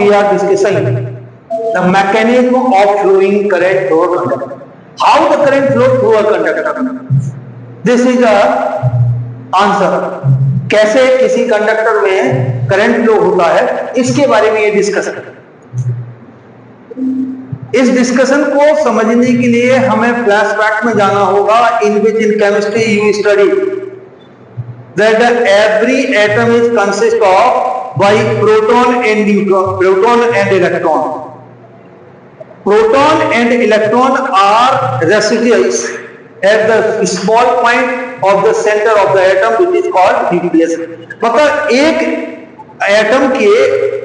We are discussing the mechanism of flowing current through a conductor. How the current flows through a conductor? This is the answer. कैसे किसी conductor में current flow होता है, इसके बारे में ये डिस्कस करें। इस डिस्कशन को समझने के लिए हमें फ्लैशबैक में जाना होगा, in which in chemistry you study that every atom is consist of by proton and neutron, proton and electron. Proton and electron are residuals at the small point of the center of the atom, which is called nucleus. मतलब एक atom के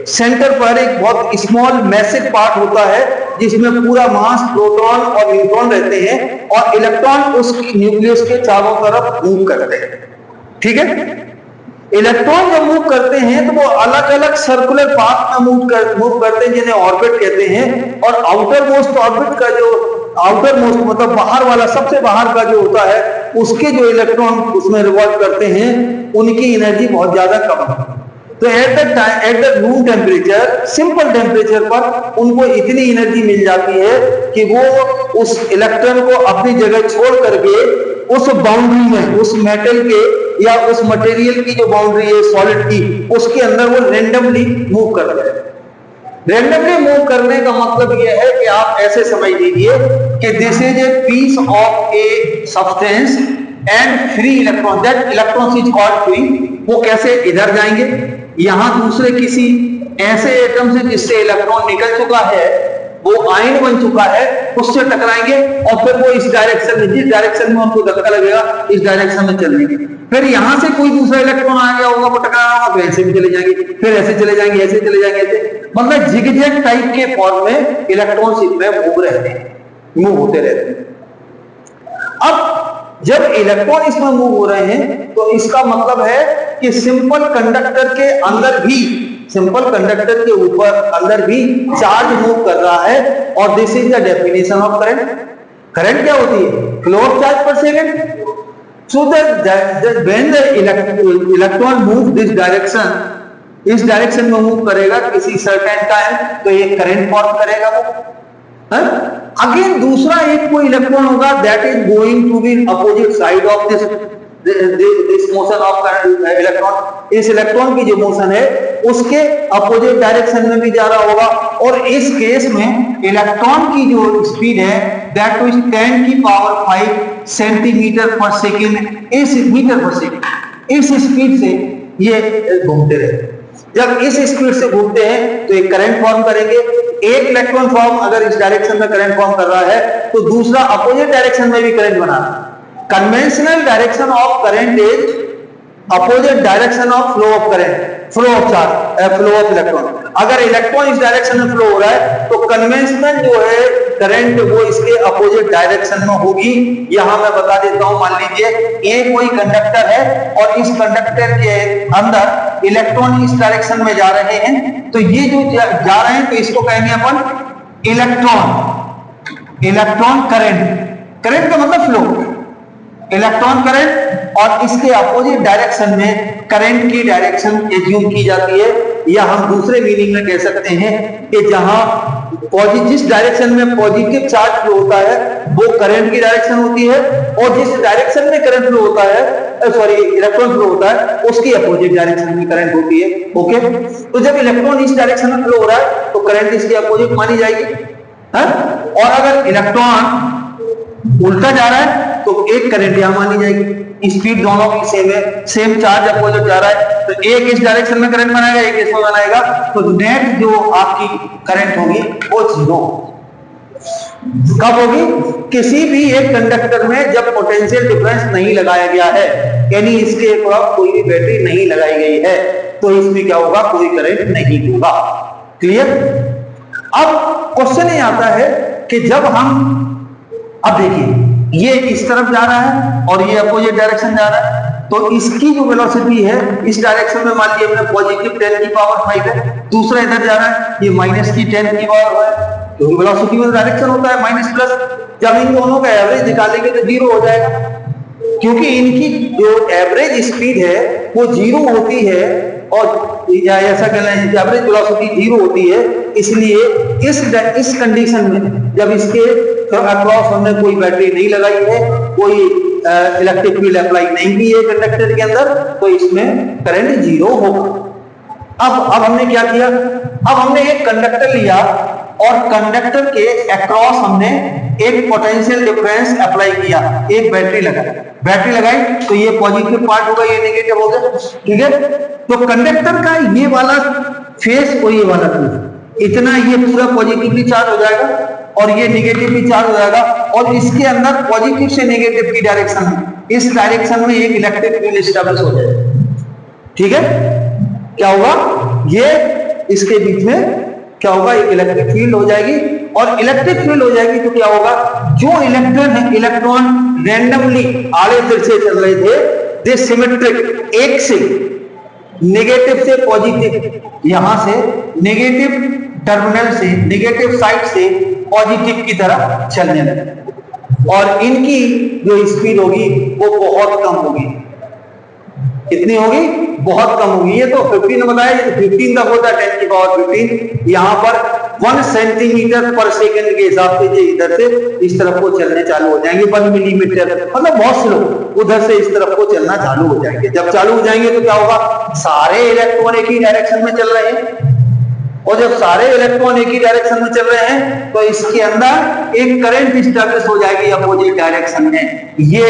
centre पर एक बहुत small massive part होता है जिसमें पूरा मास प्रोटॉन और न्यूट्रॉन रहते हैं और इलेक्ट्रॉन उस न्यूक्लियस के चारों तरफ मूव करते हैं। ठीक है, इलेक्ट्रॉन जब मूव करते हैं तो वो अलग अलग सर्कुलर पाथ में मूव करते हैं जिन्हें ऑर्बिट कहते हैं। और आउटर मोस्ट ऑर्बिट का जो आउटर मोस्ट मतलब बाहर वाला सबसे बाहर का जो होता है उसके जो इलेक्ट्रॉन उसमें रिवॉल्व करते हैं उनकी एनर्जी बहुत ज्यादा कम है। तो at the room temperature, simple temperature पर उनको इतनी एनर्जी मिल जाती है कि वो उस इलेक्ट्रॉन को अपनी जगह छोड़ करके उस बाउंड्री में, उस मेटल के या उस मटेरियल की जो बाउंड्री है सॉलिड की, उसके अंदर वो रैंडमली मूव करते हैं। रैंडमली मूव करने का मतलब यह है कि आप ऐसे समझ लीजिए कि this is a piece of a substance and free electron, that electron is called free. वो कैसे इधर जाएंगे, यहां दूसरे किसी ऐसे एटम से जिससे इलेक्ट्रॉन निकल चुका है, वो आयन बन चुका है, उससे टकराएंगे और फिर वो इस डायरेक्शन में, जिस डायरेक्शन में उनको धक्का लगेगा इस डायरेक्शन में चलेंगे। फिर यहां से कोई दूसरा इलेक्ट्रॉन आ गया होगा, वो टकरा होगा, फिर ऐसे भी चले जाएंगे, फिर ऐसे चले जाएंगे, ऐसे चले जाएंगे, ऐसे मतलब जिगजैग टाइप के फॉर्म में इलेक्ट्रॉन इसमें मूव रहते हैं, मूव होते रहते हैं। अब जब इलेक्ट्रॉन इसमें मूव हो रहे हैं तो इसका मतलब है कि सिंपल कंडक्टर के अंदर भी, सिंपल कंडक्टर के ऊपर अंदर भी चार्ज मूव कर रहा है। और this is the definition of current. Current क्या होती है? फ्लो ऑफ चार्ज पर second. So when the electron move this direction, इस डायरेक्शन में मूव करेगा किसी सर्टेन टाइम, तो ये करंट फॉर्म करेगा वो। अगेन दूसरा एक कोई इलेक्ट्रॉन होगा that is going to be opposite side of this motion of electron. इस इलेक्ट्रॉन की जो मोशन है उसके अपोजिट डायरेक्शन में भी जा रहा होगा। और इस केस में इलेक्ट्रॉन की जो स्पीड है दैट इज 10 की पावर 5 सेंटीमीटर पर सेकेंड, इस मीटर पर सेकेंड, इस स्पीड से ये घूमते रहते। जब इस स्पीड से घूमते हैं तो एक करंट फॉर्म करेंगे। एक इलेक्ट्रॉन फॉर्म अगर इस डायरेक्शन में करंट फॉर्म कर रहा है तो दूसरा अपोजिट डायरेक्शन में भी करंट बना रहा है। Conventional direction of current is opposite direction of flow of current, flow of charge, flow of electron. अगर इलेक्ट्रॉन इस डायरेक्शन में फ्लो हो रहा है तो कन्वेंशनल जो है करंट वो इसके अपोजिट डायरेक्शन में होगी। यहां मैं बता देता हूं, मान लीजिए ये कोई कंडक्टर है और इस कंडक्टर के अंदर इलेक्ट्रॉन इस डायरेक्शन में जा रहे हैं, तो ये जो जा रहे हैं तो इसको कहेंगे अपन इलेक्ट्रॉन, इलेक्ट्रॉन करंट। करंट का मतलब फ्लो, इलेक्ट्रॉन करंट। और इसके अपोजिट डायरेक्शन में करंट की डायरेक्शन एज्यूम की जाती है, या हम दूसरे मीनिंग में कह सकते हैं कि जहां जिस डायरेक्शन में पॉजिटिव चार्ज फ्लो होता है वो करंट की डायरेक्शन होती है, और जिस डायरेक्शन में करंट फ्लो होता है, सॉरी इलेक्ट्रॉन फ्लो होता है, उसकी अपोजिट डायरेक्शन में करंट होती है। ओके, तो जब इलेक्ट्रॉन इस डायरेक्शन में फ्लो हो रहा है तो करंट इसकी अपोजिट मानी जाएगी। और अगर इलेक्ट्रॉन उल्टा जा रहा है तो एक करंट यहां मानी जाएगी। स्पीड दोनों की सेम है, सेम चार्ज अपोजिट जा रहा है, तो एक इस डायरेक्शन में करंट बनाएगा, एक इसमें बनाएगा, तो नेट जो आपकी करंट होगी वो जीरो कब होगी? किसी भी एक कंडक्टर में जब पोटेंशियल डिफरेंस नहीं लगाया गया है, यानी इसके ऊपर कोई भी बैटरी नहीं लगाई गई है, तो इसमें क्या होगा? कोई करंट नहीं होगा। क्लियर? अब क्वेश्चन ये आता है कि जब हम, अब देखिए ये इस तरफ जा रहा है और ये अपोजिट डायरेक्शन जा रहा है, तो इसकी जो वेलोसिटी है इस डायरेक्शन में मान लीजिए पॉजिटिव 10 की पावर 5 है, दूसरा इधर जा रहा है ये माइनस की 10 की पावर है, क्योंकि वेलोसिटी में डायरेक्शन होता है माइनस प्लस। जब इन दोनों का एवरेज निकालेंगे तो जीरो हो जाएगा, क्योंकि इनकी जो एवरेज स्पीड है वो जीरो होती है और या ऐसा कहना है एवरेज वेलोसिटी 0 होती है, इसलिए इस कंडीशन में जब इसके अक्रॉस हमने कोई बैटरी नहीं लगाई है, कोई इलेक्ट्रिक फील्ड अप्लाई नहीं की है कंडक्टर के अंदर, तो इसमें करंट 0 होगा। अब हमने क्या किया, अब हमने एक कंडक्टर लिया और कंडक्टर के अक्रॉस हमने एक पोटेंशियल डिफरेंस अप्लाई किया, एक बैटरी लगाई तो ये पॉजिटिव पार्ट होगा, ये नेगेटिव होगा, ठीक है। तो कंडक्टर का ये वाला फेस और ये वाला फेस, इतना ये पूरा पॉजिटिवली चार्ज हो जाएगा और ये नेगेटिवली चार्ज हो जाएगा, और इसके अंदर पॉजिटिव से नेगेटिव की डायरेक्शन में, इस डायरेक्शन में एक इलेक्ट्रिक फील्ड एस्टैब्लिश हो जाएगा, ठीक है। क्या होगा, ये इसके बीच में क्या होगा, एक इलेक्ट्रिक फील्ड हो जाएगी, और इलेक्ट्रिक फील्ड हो जाएगी तो क्या होगा, जो इलेक्ट्रॉन रैंडमली आड़े तिरछे चल रहे थे, दे सिमेट्रिक, एक से नेगेटिव से पॉजिटिव, यहां से नेगेटिव टर्मिनल से, नेगेटिव साइड से पॉजिटिव की तरफ चलने लगे, और इनकी जो स्पीड होगी वो बहुत कम होगी। कितनी होगी, बहुत कम होगी। ये तो 15 बताया, 15 तक होता है 10 की पावर 15, यहां पर 1 सेंटीमीटर पर सेकंड के हिसाब से ये इधर से इस तरफ को चलने चालू हो जाएंगे, 1 मिलीमीटर, मतलब बहुत स्लो, उधर से इस तरफ को चलना चालू हो जाएंगे। जब चालू हो जाएंगे तो क्या होगा, सारे इलेक्ट्रॉन एक ही डायरेक्शन में चल रहे हैं, और जब सारे इलेक्ट्रॉन एक ही डायरेक्शन में चल रहे हैं तो इसके अंदर एक करंट एस्टैब्लिश हो जाएगी अपोजिट डायरेक्शन में। ये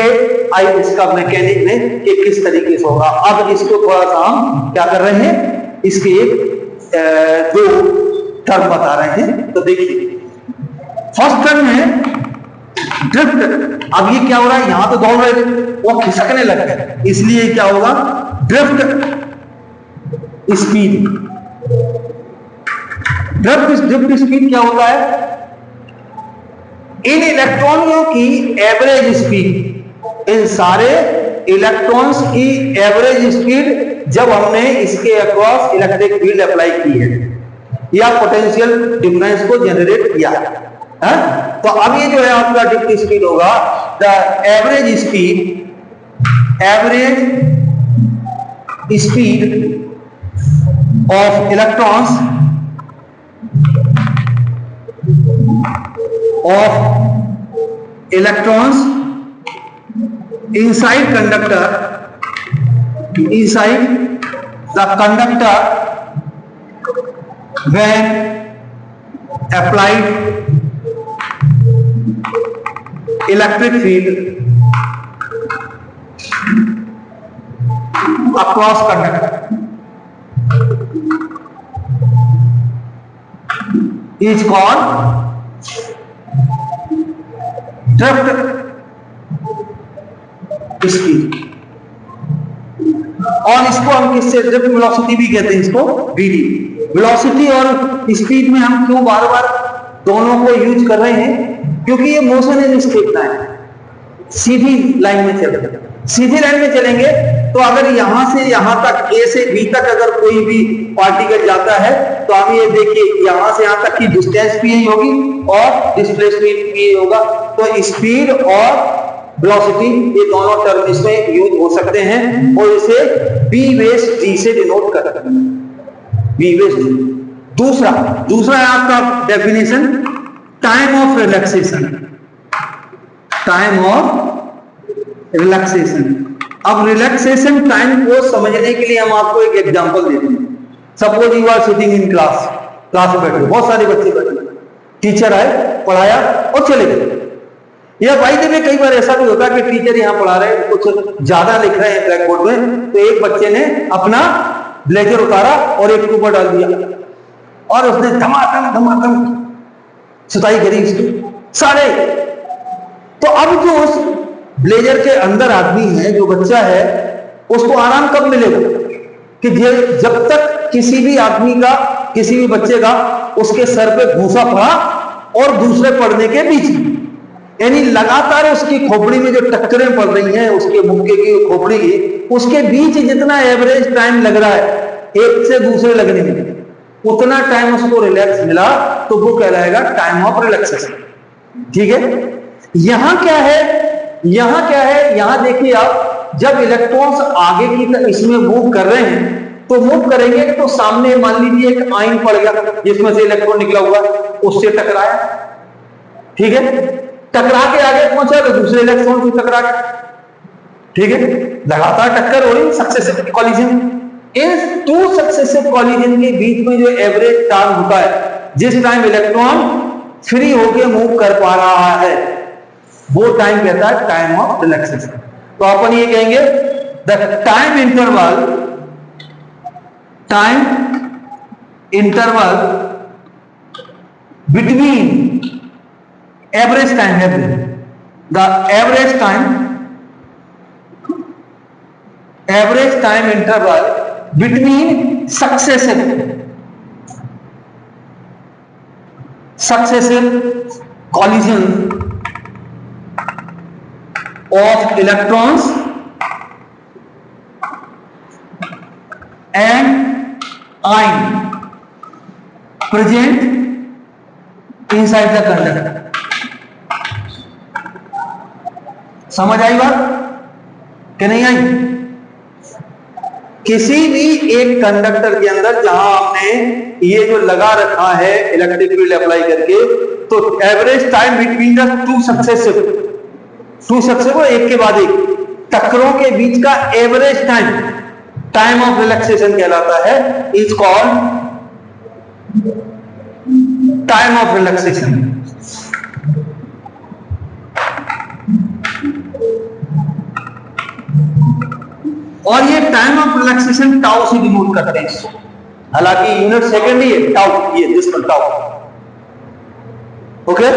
इसका मैकेनिज्म है कि किस तरीके से होगा। अब इसको थोड़ा सा हम क्या कर रहे हैं, इसके एक दो टर्म बता रहे हैं। तो देखिए, फर्स्ट टर्म है ड्रिफ्ट। अब ये क्या हो रहा है, यहां तो दौड़ रहे थे, वो खिसकने लग गए, इसलिए क्या होगा, ड्रिफ्ट स्पीड। ड्रिफ्ट स्पीड क्या होता है, इन इलेक्ट्रॉनों की एवरेज स्पीड, इन सारे इलेक्ट्रॉन्स की एवरेज स्पीड जब हमने इसके अक्रॉस इलेक्ट्रिक फील्ड अप्लाई की है या पोटेंशियल डिफरेंस को जनरेट किया है, तो अब ये जो है आपका ड्रिफ्ट स्पीड होगा, the average speed of electrons inside the conductor when applied electric field across conductor is called drift speed. और इसको हम किससे, ड्रिफ्ट वेलोसिटी भी कहते हैं, इसको वीडी। वेलोसिटी और स्पीड में हम क्यों बार बार दोनों को यूज कर रहे हैं, क्योंकि ये motion in straight line, Sidhi line में चल रहे हैं। सीधी लाइन में चलेंगे तो अगर यहां से यहां तक, ए से बी तक अगर कोई भी पार्टिकल जाता है तो आप ये देखिए, यहां से यहां तक की डिस्टेंस भी यही होगी और डिस्प्लेसमेंट भी होगा। तो स्पीड और वेलोसिटी ये दोनों टर्म इसमें यूज हो सकते हैं, और इसे बी बेस डी से डिनोट करते हैं, बी बेस डी। दूसरा है आपका definition, time of relaxation. Time of relaxation. अब रिलैक्सेशन टाइम को समझने के लिए हम आपको एक एग्जांपल देते हैं। Suppose you are sitting in class में बैठे, बहुत सारे बच्चे बैठे, टीचर आए, पढ़ाया और चले गए। या भाई में कई बार ऐसा भी होता है कि टीचर यहाँ पढ़ा रहे हैं, कुछ ज्यादा लिख रहे हैं ब्लैक बोर्ड में, तो एक बच्चे ने अपना ब्लेजर उतारा और एक ऊपर डाल दिया और उसने धमाधम सुताई करी उसकी सारे। तो अब जो उस ब्लेजर के अंदर आदमी है, जो बच्चा है, उसको आराम कब मिलेगा, कि जब तक किसी भी आदमी का, किसी भी बच्चे का उसके सर पे घूंसा पड़ा और दूसरे पड़ने के बीच, यानी लगातार उसकी खोपड़ी में जो टक्करें पड़ रही हैं, उसके मुक्के की खोपड़ी की, उसके बीच जितना एवरेज टाइम लग रहा है एक से दूसरे लगने में, उतना टाइम उसको रिलैक्स मिला, तो वो कहलाएगा टाइम ऑफ रिलैक्सेशन। ठीक है। यहां क्या है, यहां देखिए आप, जब इलेक्ट्रॉन्स आगे की इसमें मूव कर रहे हैं तो मूव करेंगे तो सामने मान लीजिए एक आयन पड़ गया जिसमें से इलेक्ट्रॉन निकला हुआ, उससे टकराया, ठीक है, टकरा के आगे पहुंचा तो दूसरे इलेक्ट्रॉन से टकरा गया, ठीक है, लगातार टक्कर हो रही, सक्सेसिव कॉलिजन। इन टू सक्सेसिव कॉलिजन के बीच में जो एवरेज टाइम होता है, जिस टाइम इलेक्ट्रॉन फ्री होके मूव कर पा रहा है, वो टाइम कहता है टाइम ऑफ रिलैक्सेशन। तो अपन ये कहेंगे the time interval between average time है, the average time interval between successive collision of electrons and ion present inside the conductor। समझ आई बात कि नहीं आई? किसी भी एक कंडक्टर के अंदर जहां हमने ये जो लगा रखा है इलेक्ट्रिक फील्ड अप्लाई करके, तो average time between the two successive एक के बाद एक टक्करों के बीच का एवरेज टाइम ऑफ रिलैक्सेशन कहलाता है, is called time of relaxation. और ये टाइम ऑफ रिलैक्सेशन टाउ से डिनोट करते हैं, हालांकि यूनिट सेकेंड ही है टाउ, ये this one tau. Okay,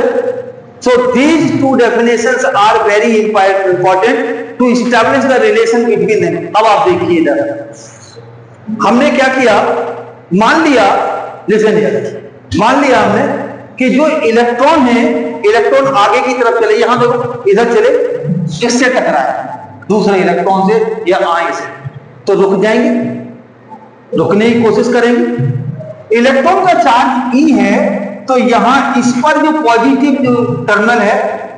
so these two definitions are very important to establish the relation between them. अब आप देखिए इधर हमने क्या किया, मान लिया, लिसन हियर, मान लिया हमने कि जो इलेक्ट्रॉन है, इलेक्ट्रॉन आगे की तरफ चले, यहां देखो इधर चले, इससे टकराए दूसरे इलेक्ट्रॉन से या आयन से, तो रुक जाएंगे, रुकने की कोशिश करेंगे। इलेक्ट्रॉन का चार्ज ई है, तो यहां इस पर जो पॉजिटिव जो टर्मिनल है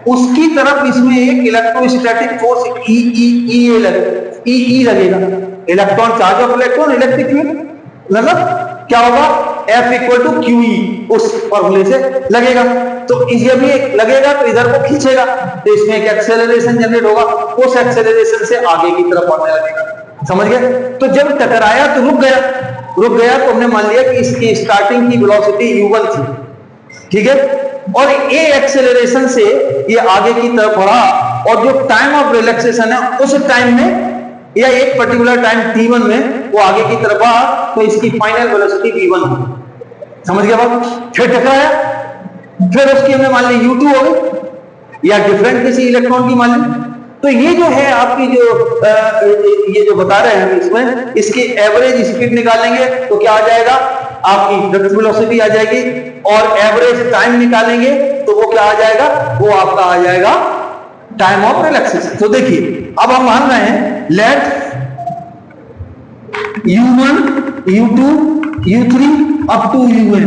उसकी तरफ इसमें एक इलेक्ट्रोस्टैटिक फोर्स ई लगेगा। Electron charge of electron electric field मतलब क्या होगा, F equal to q E, उस फॉर्मूले से लगेगा। तो जब ये लगेगा तो इधर को खींचेगा, तो इसमें एक एक्सेलरेशन जनरेट होगा, उस एक्सेलरेशन से आगे की तरफ बढ़ने लगेगा। समझ गए? तो जब टकराया तो रुक गया तो हमने मान लिया कि इसकी स्टार्टिंग की वेलोसिटी u1 थी, ठीक है, और ये एक्सेलरेशन से ये आगे की तरफ बढ़ा, और जो टाइम ऑफ रिलैक्सेशन है उस टाइम में या एक पर्टिकुलर टाइम t1 में वो आगे की तरफ बढ़ा, तो इसकी फाइनल वेलोसिटी v1 होगी। समझ गया बात? फिर टकराया, फिर उसकी हमने मान ली u2 हो गई, या डिफरेंट किसी इलेक्ट्रॉन की मान ली। तो ये जो है आपकी जो ये जो बता रहे हैं हम, इसमें इसकी एवरेज स्पीड निकालेंगे तो क्या आ जाएगा, आपकी ड्रिफ्ट वेलोसिटी आ जाएगी, और एवरेज टाइम निकालेंगे तो वो क्या आ जाएगा, वो आपका आ जाएगा टाइम ऑफ रिलैक्सेशन। तो देखिए अब हम मान रहे हैं let u1 u2 u3 up to un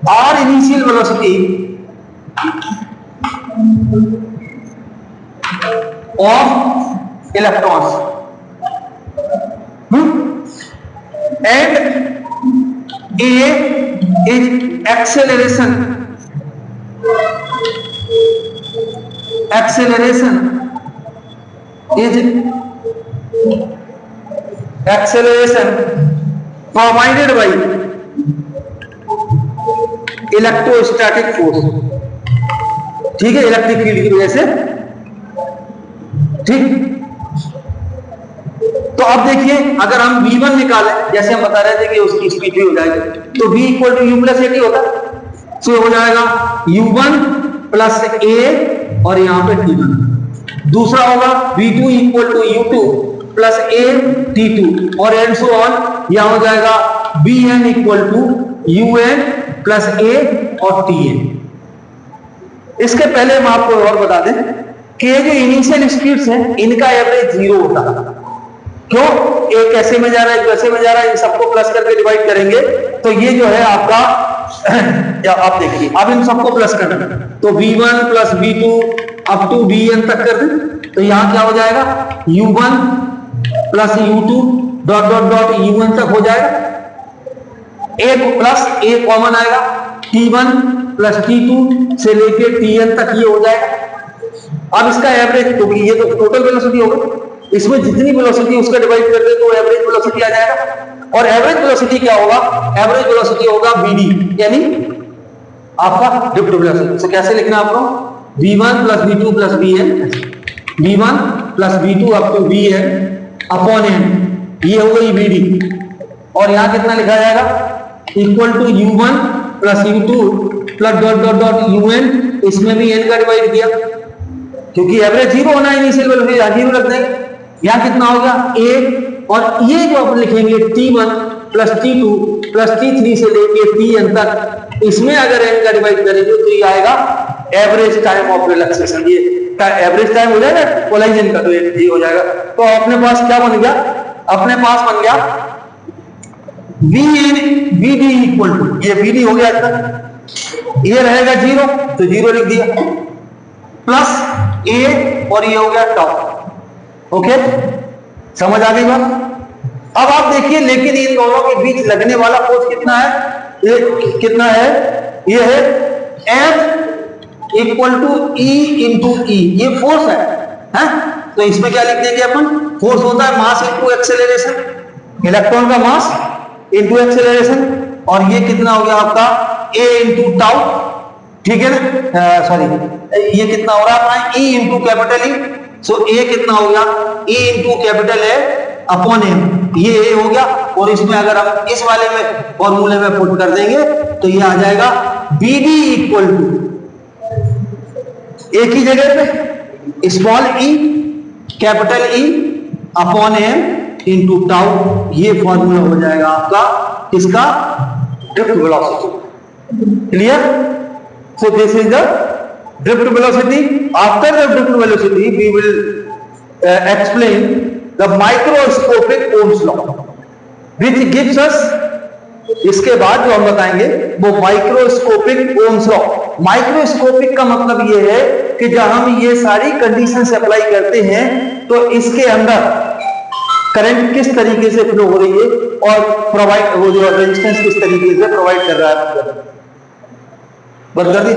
are initial velocity of electrons and A is acceleration provided by electrostatic force, ठीक है, इलेक्ट्रिक फील्ड की वजह से, ठीक। तो अब देखिए अगर हम v1 निकालें, जैसे हम बता रहे थे कि उसकी स्पीड भी हो जाएगी, तो v equal to u plus a होता है, तो हो जाएगा u1 प्लस a और यहां पे t1। दूसरा होगा v2 equal to u2 plus a t2 और एंड सो ऑन, यहां हो जाएगा bn equal to un plus a और tn। इसके पहले हम आपको और बता दें कि ये जो इनिशियल स्पीड्स हैं इनका एवरेज 0 होता है। क्यों? एक ऐसे में जा रहा है, एक वैसे में जा रहा है, इन सबको प्लस करके डिवाइड करेंगे तो ये जो है आपका या आप देखिए, अब इन सबको प्लस कर दें तो v1 plus v2 up to vn तक कर दें, तो यहां क्या हो जाएगा u1 plus u2 dot dot dot U1 तक हो जाएगा, A प्लस A कॉमन आएगा, T1 प्लस T2 से लेके Tn तक ये हो जाएगा। अब इसका एवरेज, तो ये तो टोटल वेलोसिटी होगा, इसमें जितनी वेलोसिटी उसका डिवाइड कर दे तो एवरेज वेलोसिटी आ जाएगा। और एवरेज वेलोसिटी क्या होगा? एवरेज वेलोसिटी होगा Vd, यानी आपका ड्रिफ्ट वेलोसिटी। तो कैसे लिखना आपको? V1 plus V2 plus Vn, V1 plus V2 up to Vn upon n, ये हो गई Vd। और यहां कितना लिखा जाएगा? Equal to U1 plus U2 plus dot dot dot UN, इसमें भी n का डिवाइड किया क्योंकि एवरेज जीरो होना है, इनिशियल वेलोसिटी जीरो रख देंगे। यहां कितना हो गया? A, और ये जो अपन लिखेंगे T1 plus T2 plus T3 से लेके Tn तक, इसमें अगर n का डिवाइड करेंगे तो ये आएगा एवरेज टाइम ऑफ रिलैक्सेशन। ये एवरेज टाइम हो जाएगा कोलाइजन का, तो ये हो जाएगा। तो अपने पास क्या बन गया? अपने पास बन गया Vd इक्वल टू, ये Vd हो गया इसका, ये रहेगा जीरो तो जीरो लिख दिया, प्लस A और ये हो गया टॉप। ओके, समझ आ गई बात? अब आप देखिए, लेकिन इन दोनों के बीच लगने वाला फोर्स कितना है? ये कितना है? ये है F equal to E into E, ये फोर्स है? तो इसमें क्या लिख देंगे अपन? फोर्स होता है मास इंटू एक्सेलरेशन, इलेक्ट्रॉन का मास इंटू एक्सेलरेशन। और ये कितना हो गया आपका? A इंटू टाउ, ठीक है ना? सॉरी, ये कितना हो रहा है अपना? E into capital E। So A कितना हो गया? E into capital A upon M, ये A हो गया। और इसमें अगर हम इस वाले में फॉर्मूले में पुट कर देंगे तो ये आ जाएगा BD इक्वल टू, एक ही जगह पे small e capital E upon M into tau, ये फॉर्मूला हो जाएगा आपका इसका drift velocity. Clear? So this is the drift velocity. After the drift velocity we will explain the microscopic Ohm's law which gives us, इसके बाद जो हम बताएंगे वो माइक्रोस्कोपिक ओम्स लॉ। माइक्रोस्कोपिक का मतलब ये है कि जब हम ये सारी कंडीशंस अप्लाई करते हैं तो इसके अंदर करंट किस तरीके से फ्लो हो रही है और प्रोवाइड, वो जो रेजिस्टेंस किस तरीके से प्रोवाइड कर रहा है। बंद कर दी।